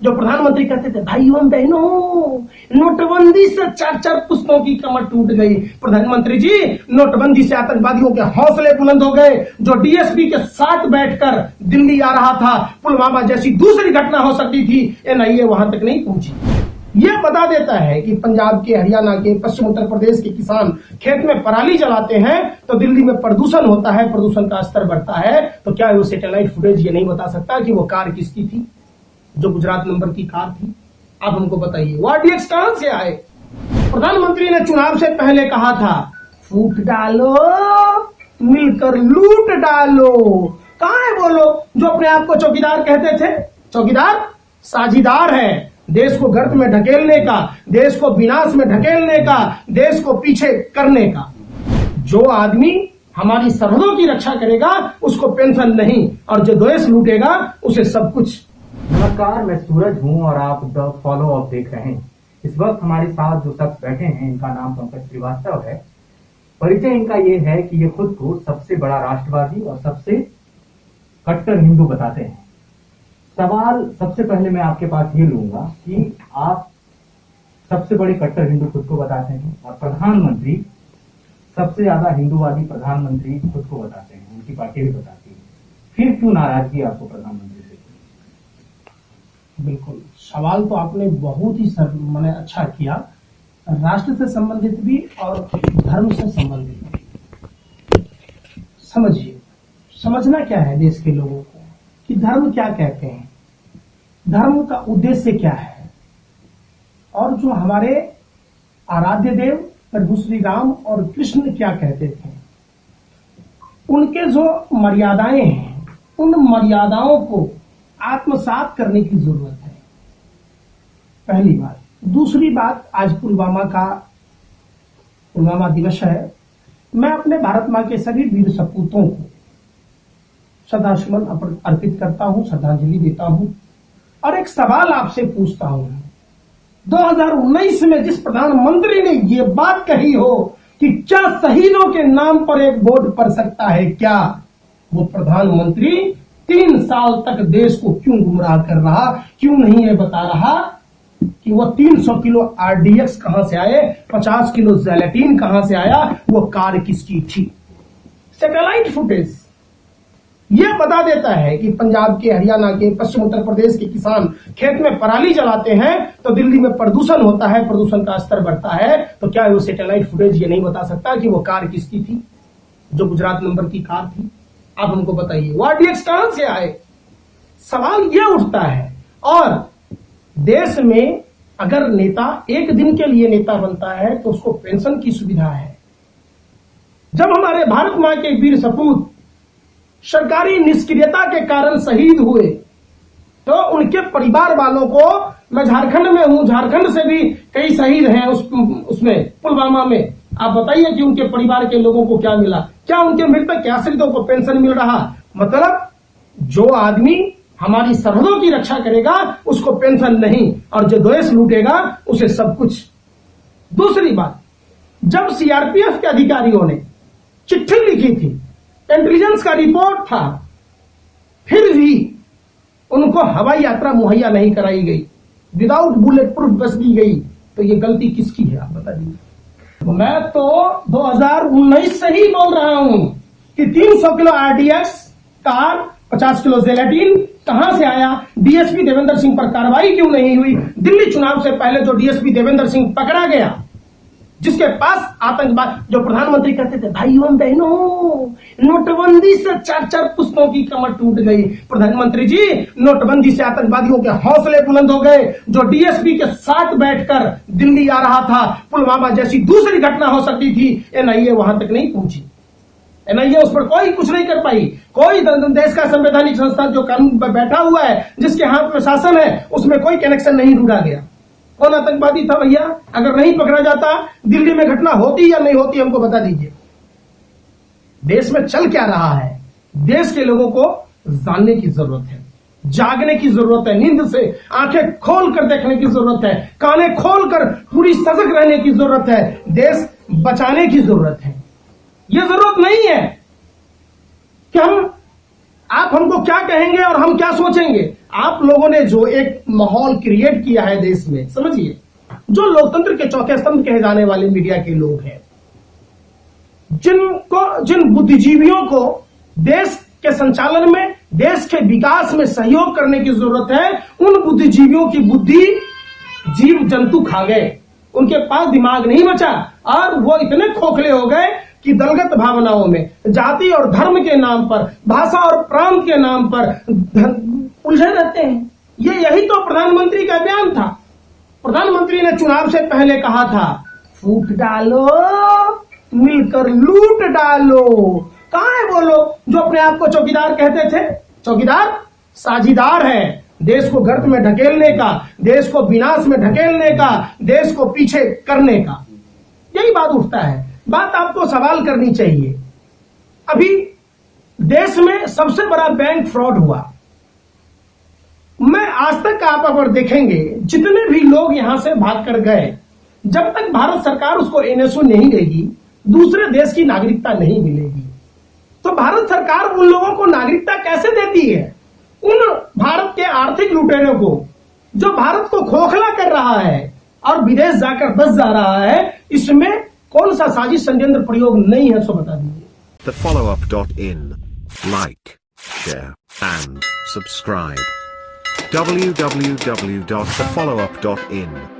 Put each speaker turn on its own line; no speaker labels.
जो प्रधानमंत्री कहते थे भाइयों बहनों नोटबंदी से 4-4 पुस्तकों की कमर टूट गई। प्रधानमंत्री जी नोटबंदी से आतंकवादियों के हौसले बुलंद हो गए। जो डीएसपी के साथ बैठकर दिल्ली आ रहा था, पुलवामा जैसी दूसरी घटना हो सकती थी, एनआईए वहां तक नहीं पहुंची। यह बता देता है कि पंजाब के, हरियाणा के, पश्चिम उत्तर प्रदेश के किसान खेत में पराली जलाते हैं तो दिल्ली में प्रदूषण होता है, प्रदूषण का स्तर बढ़ता है। तो क्या वो सैटेलाइट फुटेज ये नहीं बता सकता कि वो कार किसकी थी, जो गुजरात नंबर की कार थी? आप हमको बताइए वो आरडीएक्स कहां से आए? प्रधानमंत्री ने चुनाव से पहले कहा था फूट डालो मिलकर लूट डालो। कहां है वो लोग जो अपने आप को चौकीदार कहते थे? चौकीदार साझीदार है देश को गर्त में ढकेलने का, देश को विनाश में ढकेलने का, देश को पीछे करने का। जो आदमी हमारी सरहदों की रक्षा करेगा उसको पेंशन नहीं, और जो देश लूटेगा उसे सब कुछ।
नमस्कार, मैं सूरज हूं और आप द फॉलो अप देख रहे हैं। इस वक्त हमारे साथ जो शख्स बैठे हैं इनका नाम पंकज श्रीवास्तव है। परिचय इनका ये है कि ये खुद को सबसे बड़ा राष्ट्रवादी और सबसे कट्टर हिंदू बताते हैं। सवाल सबसे पहले मैं आपके पास ये लूंगा कि आप सबसे बड़े कट्टर हिंदू खुद को बताते हैं और प्रधानमंत्री सबसे ज्यादा हिंदूवादी प्रधानमंत्री खुद को बताते हैं, उनकी पार्टी भी बताती है, फिर क्यों नाराजगी आपको प्रधानमंत्री से?
बिल्कुल, सवाल तो आपने बहुत ही मैंने अच्छा किया। राष्ट्र से संबंधित भी और धर्म से संबंधित भी। समझिए, समझना क्या है देश के लोगों को कि धर्म क्या कहते हैं, धर्म का उद्देश्य क्या है, और जो हमारे आराध्य देव प्रभु श्री राम और कृष्ण क्या कहते थे, उनके जो मर्यादाएं हैं उन मर्यादाओं को आत्मसात करने की जरूरत है, पहली बात। दूसरी बात, आज पुलवामा दिवस है। मैं अपने भारत मां के सभी वीर सपूतों को श्रद्धासुमन अर्पित करता हूं, श्रद्धांजलि देता हूं, और एक सवाल आपसे पूछता हूं। 2019 में जिस प्रधानमंत्री ने ये बात कही हो कि क्या शहीदों के नाम पर एक बोर्ड पड़ सकता है क्या, वो प्रधानमंत्री 3 साल तक देश को क्यों गुमराह कर रहा, क्यों नहीं ये बता रहा कि वो 300 किलो आरडीएक्स कहां से आए, 50 किलो जेलेटिन कहां से आया, वो कार किसकी थी? सैटेलाइट फुटेज यह बता देता है कि पंजाब के, हरियाणा के, पश्चिम उत्तर प्रदेश के किसान खेत में पराली जलाते हैं तो दिल्ली में प्रदूषण होता है, प्रदूषण का स्तर बढ़ता है। तो क्या वो सैटेलाइट फुटेज ये नहीं बता सकता कि वो कार किसकी थी, जो गुजरात नंबर की कार थी? आप हमको बताइए वो आरडीएक्स कहां से आए? सवाल ये उठता है। और देश में अगर नेता एक दिन के लिए नेता बनता है तो उसको पेंशन की सुविधा है। जब हमारे भारत मां के वीर सपूत सरकारी निष्क्रियता के कारण शहीद हुए तो उनके परिवार वालों को, मैं झारखंड में हूं, झारखंड से भी कई शहीद हैं उसमें पुलवामा में, आप बताइए कि उनके परिवार के लोगों को क्या मिला? क्या उनके मृतक के आश्रितों को पेंशन मिल रहा? मतलब जो आदमी हमारी सरहदों की रक्षा करेगा उसको पेंशन नहीं, और जो देश लूटेगा उसे सब कुछ। दूसरी बात, जब सीआरपीएफ के अधिकारियों ने चिट्ठी लिखी थी, इंटेलिजेंस का रिपोर्ट था, फिर भी उनको हवाई यात्रा मुहैया नहीं कराई गई, विदाउट बुलेट प्रूफ बस दी गई, तो ये गलती किसकी है आप बता दीजिए। मैं तो 2019 से ही बोल रहा हूं कि 300 kilo RDX car, 50 kilo gelatine कहां से आया? डीएसपी देवेंद्र सिंह पर कार्रवाई क्यों नहीं हुई? दिल्ली चुनाव से पहले जो डीएसपी देवेंद्र सिंह पकड़ा गया, जिसके पास आतंकवाद, जो प्रधानमंत्री कहते थे भाइयों बहनों नोटबंदी से 4-4 पुस्तकों की कमर टूट गई। प्रधानमंत्री जी नोटबंदी से आतंकवादियों के हौसले बुलंद हो गए। जो डीएसपी के साथ बैठकर दिल्ली आ रहा था, पुलवामा जैसी दूसरी घटना हो सकती थी, एनआईए वहां तक नहीं पहुंची। एनआईए उस पर कोई कुछ नहीं कर पाई। कोई देश का संवैधानिक संस्था जो कानून पर बैठा हुआ है, जिसके हाथ में शासन है, उसमें कोई कनेक्शन नहीं ढूंढा गया। कौन आतंकवादी था भैया? अगर नहीं पकड़ा जाता, दिल्ली में घटना होती या नहीं होती, हमको बता दीजिए। देश में चल क्या रहा है, देश के लोगों को जानने की जरूरत है, जागने की जरूरत है, नींद से आंखें खोलकर देखने की जरूरत है, काने खोलकर पूरी सजग रहने की जरूरत है, देश बचाने की जरूरत है। यह जरूरत नहीं है कि हम आप हमको क्या कहेंगे और हम क्या सोचेंगे? आप लोगों ने जो एक माहौल क्रिएट किया है देश में, समझिए, जो लोकतंत्र के चौथे स्तंभ कहे जाने वाले मीडिया के लोग हैं, जिन बुद्धिजीवियों को देश के संचालन में, देश के विकास में सहयोग करने की जरूरत है, उन बुद्धिजीवियों की बुद्धि जीव जंतु खा गए। उनके पास दिमाग नहीं बचा और वो इतने खोखले हो गए कि दलगत भावनाओं में, जाति और धर्म के नाम पर, भाषा और प्रांत के नाम पर उलझे रहते हैं। यही तो प्रधानमंत्री का बयान था। प्रधानमंत्री ने चुनाव से पहले कहा था, फूट डालो, मिलकर लूट डालो। कहां है वो लोग जो अपने आप को चौकीदार कहते थे? चौकीदार साझीदार है देश को गर्त में ढकेलने का, देश को विनाश में ढकेलने का, देश को पीछे करने का। यही बात उठता है। बात आपको सवाल करनी चाहिए, अभी देश में सबसे बड़ा बैंक फ्रॉड हुआ। मैं आज तक आप अगर देखेंगे, जितने भी लोग यहां से भाग कर गए, जब तक भारत सरकार उसको एनएसओ नहीं देगी, दूसरे देश की नागरिकता नहीं मिलेगी। तो भारत सरकार उन लोगों को नागरिकता कैसे देती है? उन भारत के आर्थिक लुटेरों को, जो भारत को खोखला कर रहा है और विदेश जाकर बस जा रहा है। इसमें कौन सा साजिश षड्यंत्र प्रयोग नहीं है, सो बता दीजिए।
thefollowup.in. Like, share, and subscribe. www.thefollowup.in